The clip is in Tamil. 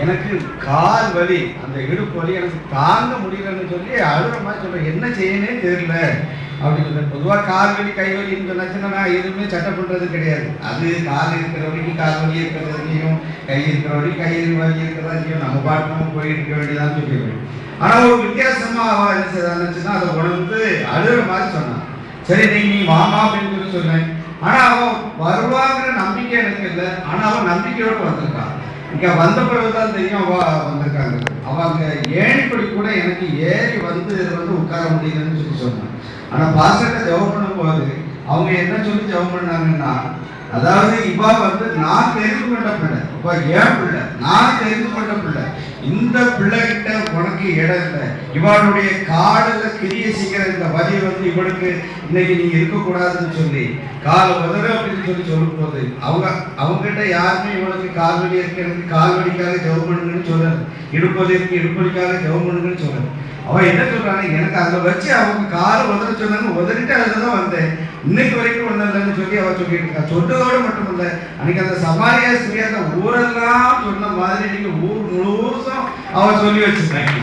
எனக்கு கால் வலி, அந்த இடுப்பு வலி எனக்கு தாங்க முடியலன்னு சொல்லி அழுகிற மாதிரி சொல்கிறேன். என்ன செய்யனே தெரியல அப்படின்னு சொல்கிறேன். பொதுவாக கால் வலி கை வலின்னு சொன்னாச்சுன்னா நான் எதுவுமே சட்டை பண்ணுறது கிடையாது. அது கால் இருக்கிற வரைக்கும் கால் வலி இருக்கிறதையும், கை இருக்கிற வரைக்கும் கை வலி இருக்கிறதையும் நம்ம பாட்டு நம்ம போயிருக்க வேண்டியதான்னு சொல்லிடுவேன். ஆனால் ஒரு வித்தியாசமாக அவள் என்ன செய்தாச்சுன்னா அதை உணர்ந்து அழுகிற மாதிரி சொன்னான். சரி நீ வாமா அப்படின்னு சொல்லி சொன்னேன். ஆனால் அவன் வருவாங்கிற நம்பிக்கை எனக்கு இல்லை. ஆனால் அவன் நம்பிக்கையோடு வந்திருக்கான். இங்கே வந்த பிறகுதான் தெரியும் அவள் வந்திருக்காங்க. அவள் அங்கே ஏணிப்படி கூட எனக்கு ஏறி வந்து உட்கார முடியலன்னு சொல்லி சொன்னான். ஆனால் பாஸ்டர்கிட்ட ஜெபம் பண்ணும்போது அவங்க என்ன சொல்லி ஜெபம் பண்ணாங்கன்னா, அதாவது இவா நான் தெரிந்து கொண்ட பிள்ளை, இப்போ ஏன் பிள்ளை, நான் தெரிந்து கொண்ட பிள்ளை, இந்த பிள்ளைகிட்ட உனக்கு இடம் இல்லை. இவளுடைய காலில் கிரிய செய்கிற இந்த வலி இவளுக்கு இன்னைக்கு நீ இருக்கக்கூடாதுன்னு சொல்லி காலை உதறு அப்படின்னு சொல்லி சொல்லும் போது அவங்ககிட்ட யாருமே இவளுக்கு கால் வலி இருக்கிறது, கால் வலிக்காக ஜெபம் பண்ணுங்கன்னு சொல்லல, இடுப்பதற்கு இடுப்பலிக்காக ஜெபம் பண்ணுங்கன்னு சொல்லல. அவன் என்ன சொல்றாங்க, எனக்கு அதை வச்சு அவங்க காலை உதற சொன்னாங்க, உதறிட்டு அதில் தான் வந்தேன், இன்னைக்கு வரைக்கும் ஒன்றும் இல்லைன்னு சொல்லி அவள் சொல்லிட்டு இருக்கா. சொன்னதோடு மட்டும் இல்லை, அன்னைக்கு அந்த சமாரியா ஸ்திரீ அந்த ஊரெல்லாம் சொன்ன மாதிரி நீங்க ஊர் முழுவதும் அவள் சொல்லி வச்சிருக்காங்க.